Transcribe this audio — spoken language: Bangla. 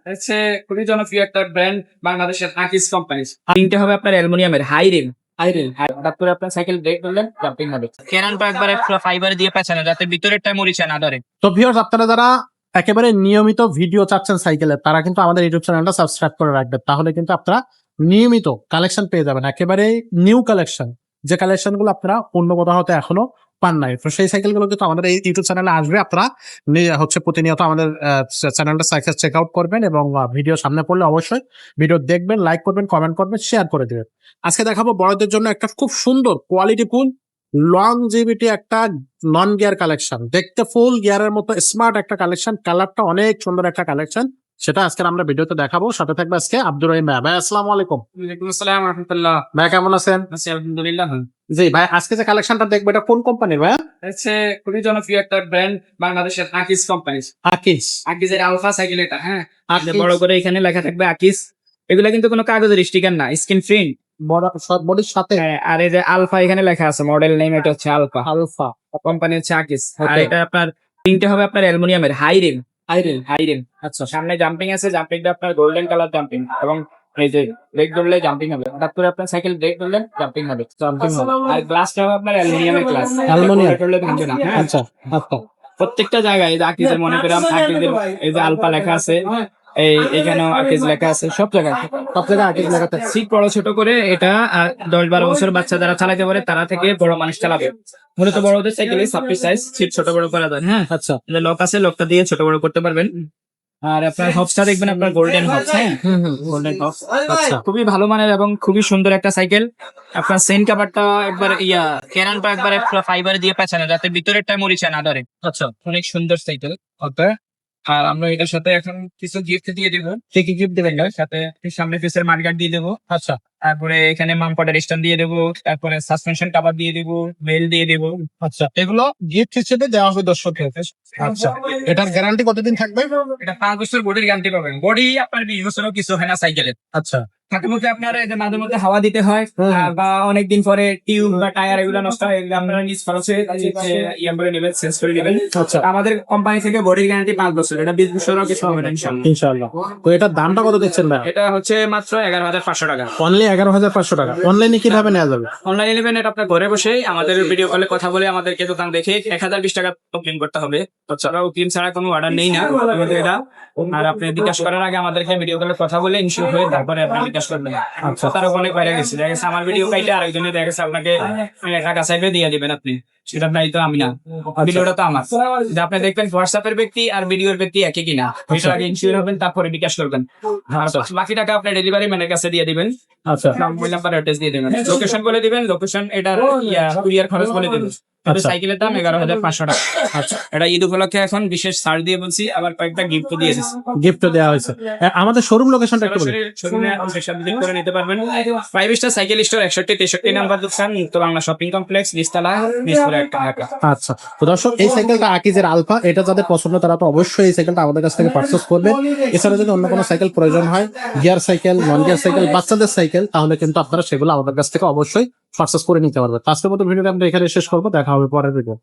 হচ্ছে খুবই জনপ্রিয় একটা ব্র্যান্ড বাংলাদেশের আকিস কোম্পানি। তিনটে হবে আপনার অ্যালুমিনিয়ামের হাই রিম। হঠাৎ করে আপনার সাইকেল ব্রেক করলেন জাম্পিং হবে। কেরানটা একবারে ফাইবার দিয়ে পেঁচানো যাতে ভিতরেরটা মরিচা না ধরে। তো ভিউয়ার্স, আপনারা যারা একেবারে নিয়মিত ভিডিও চাচ্ছেন সাইকেলের, তারা কিন্তু আমাদের ইউটিউব চ্যানেলটা সাবস্ক্রাইব করে রাখবেন। তাহলে কিন্তু আপনারা নিয়মিত কালেকশন পেয়ে যাবেন, একেবারে নিউ কালেকশন, যে কালেকশন গুলো আপনারা অন্য কোথাও হতে এখনো পান নাই। তো সেই সাইকেল গুলো কিন্তু আমাদের এই ইউটিউব চ্যানেলে আসবে। আপনারা প্রতিনিয়ত আমাদের চ্যানেলটা চেক আউট করবেন এবং ভিডিও সামনে পড়লে অবশ্যই ভিডিও দেখবেন, লাইক করবেন, কমেন্ট করবেন, শেয়ার করে দেবেন। আজকে দেখাবো বড়দের জন্য একটা খুব সুন্দর কোয়ালিটিফুল লংজিভিটি একটা নন গিয়ার কালেকশন, দেখতে ফুল গিয়ারের মতো স্মার্ট একটা কালেকশন, কালারটা অনেক সুন্দর একটা কালেকশন, সেটা আজকে আমরা ভিডিওতে দেখাবো। সাথে থাকবে আজকে আব্দুর রহিম ভাই। ভাই আসসালামু আলাইকুম। ওয়ালাইকুম আসসালাম রাহমাতুল্লাহ। ভাই কেমন আছেন? আছি আলহামদুলিল্লাহ। জি ভাই, আজকে যে কালেকশনটা দেখবো এটা কোন কোম্পানির ভাই? হচ্ছে খুবই জনপ্রিয় একটা ব্র্যান্ড বাংলাদেশের আকিস কোম্পানি। আকিস। আকিসের আলফা সাইকেল এটা। হ্যাঁ, আকিস। বড় করে এখানে লেখা থাকবে আকিস। এগুলা কিন্তু কোনো কাগজের স্টিকার না, স্ক্রিন প্রিন্ট। বডির সাথে। হ্যাঁ, আর এই যে আলফা এখানে লেখা আছে, মডেল নেম এটা হচ্ছে আলফা। আলফা কোম্পানি হচ্ছে আকিস। আর Okay. এটা আপনার তিনটে হবে আপনার অ্যালুমিনিয়ামের হাই রিম। আইরিন। High rim. আচ্ছা। সামনে জাম্পিং আছে, জাম্পিংটা আপনার গোল্ডেন কালার জাম্পিং এবং এই যে ব্রেক ধরলে জাম্পিং হবে। হঠাৎ করে আপনার সাইকেল ব্রেক ধরলেন জাম্পিং হবে। আর গ্লাসটা হবে আপনার অ্যালুমিনিয়ামের গ্লাস। অ্যালুমিনিয়াম। ধরলে ভাঙবে না। হ্যাঁ, আচ্ছা আচ্ছা। প্রত্যেকটা জায়গায় এই যে আকিজের মনে করেন আকিজের এই যে আলফা লেখা আছে, এখানেও আকিজ লেখা আছে, সব জায়গায় আকিস লাগাতে। সিট বড় ছোট করে এটা 10-12 বছর বাচ্চা যারা চালাতে পারে তারা থেকে বড় মানুষ চালাবে। মূলত বড়দের সাইকেলে সাবপি সাইজ সিট ছোট বড় করা যায়। হ্যাঁ, আচ্ছা। লক আছে, লকটা দিয়ে ছোট বড় করতে পারবেন। আর আপনার হবসটা দেখবেন আপনার গোল্ডেন হবস। হ্যাঁ, গোল্ডেন হবস। আচ্ছা। খুবই ভালো মানের এবং খুবই সুন্দর একটা সাইকেল। আপনার সেন কাভারটা একবার কেরানটা একবারে ফাইবার দিয়ে পেঁচানো যাতে ভিতরেরটা মরিচা না ধরে। আচ্ছা। অনেক সুন্দর সাইকেল। ওকে। আর আমরা এটার সাথে এখন কিছু গিফট দিয়ে দিব। কি গিফট দেবেন না? সাথে সামনে পিসের মার্কার দিয়ে দেবো। আচ্ছা। তারপরে এখানে মামপটের স্ট্যান্ড দিয়ে দেবো, তারপরে সাসপেনশন কভার দিয়ে দেবো, বেল দিয়ে দেবো। আচ্ছা, এগুলো গিফট হিসেবে দেওয়া হবে দর্শকদের। আচ্ছা, এটার গ্যারান্টি কতদিন থাকবে? এটা 5 বছর বডির গ্যারান্টি পাবেন। বডি আপনার 20 বছরও কিছু হয় না সাইকেলের। আচ্ছা। থাকে মধ্যে আপনার এই যে মাঝে মধ্যে হাওয়া দিতে হয়, বা অনেকদিন পরে টিউব বা টায়ার এগুলো নষ্ট হয়, এগুলো আপনারা নিজ খরচে ইয়ে করে নেবেন, চেঞ্জ করে নেবেন। আচ্ছা। আমাদের কোম্পানি থেকে বডির গ্যারান্টি 5 বছর, এটা 20 বছরও কিছু হবে না ইনশাআল্লাহ। ইনশাআল্লাহ। তো এটার দামটা কত দিচ্ছেন ভাই? এটা হচ্ছে মাত্র 11,500 টাকা। অনলি 11,500 টাকা। অনলাইনে কিভাবে নেওয়া যাবে? অনলাইন নেবেন, এটা আপনার ঘরে বসেই আমাদের ভিডিও কলে কথা বলে আমাদেরকে দোকান দেখে 1020 টাকা বুকিং করতে হবে। তাছাড়াও বুকিং ছাড়া কোনো অর্ডার নেই না আমাদের এটা। আর আপনি বিকাশ করার আগে আমাদেরকে ভিডিও কলে কথা বলে ইনশিওর হয়ে তারপরে আপনি বিকাশ করবেন। আচ্ছা, তার অনেক বাইরে গেছে, দেখা গেছে আমার ভিডিও কাইটে আরেকজনে দেখা গেছে আপনাকে টাকা চাইবে দিয়ে দিবেন আপনি, সেটা নাই তো আমি না, ভিডিওটা তো আমার। যে আপনি দেখবেন হোয়াটসঅ্যাপের ব্যক্তি আর ভিডিওর ব্যক্তি একই কিনা, এটা আগে ইনশিওর হবেন, তারপরে বিকাশ করবেন। আর বাকি টাকা আপনি ডেলিভারি ম্যানের কাছে দিয়ে দিবেন। আচ্ছা। মোবাইল নাম্বার অ্যাড্রেস দিয়ে দিবেন, লোকেশন বলে দিবেন, লোকেশন এটার কুরিয়ার খরচ বলে দিবেন। সাইকেলের দাম 11,500 টাকা। আচ্ছা, এটা ঈদ উপলক্ষে এখন বিশেষ ছাড় দিয়ে বলছি, আবার কয়েকটা গিফট দিয়ে দিয়েছি। গিফট দেওয়া হয়েছে। আমাদের শোরুম লোকেশনটা একটু বলুন। শোরুমে ভিজিট করে নিতে পারবেন। 5 স্টার সাইকেল স্টোর 61-63 নাম্বার দোকান, তো বাংলা শপিং কমপ্লেক্স, নিচতলা, মিরপুর 1 ঢাকা। আচ্ছা, তো দর্শক, এই সাইকেলটা আকিজের আলফা, এটা যাদের পছন্দ তারা তো অবশ্যই এই সাইকেলটা আমাদের কাছ থেকে পারচেজ করবেন। এছাড়া যদি অন্য কোনো সাইকেল প্রয়োজন হয়, gear cycle, non gear cycle, বাচ্চাদের সাইকেল, তাহলে কিন্তু আপনারা সেগুলো আমাদের কাছ থেকে অবশ্যই পারচেজ করে নিতে পারবেন। আজকের মতো ভিডিওটা আমরা এখানে শেষ করবো, দেখা হবে পরের ভিডিও।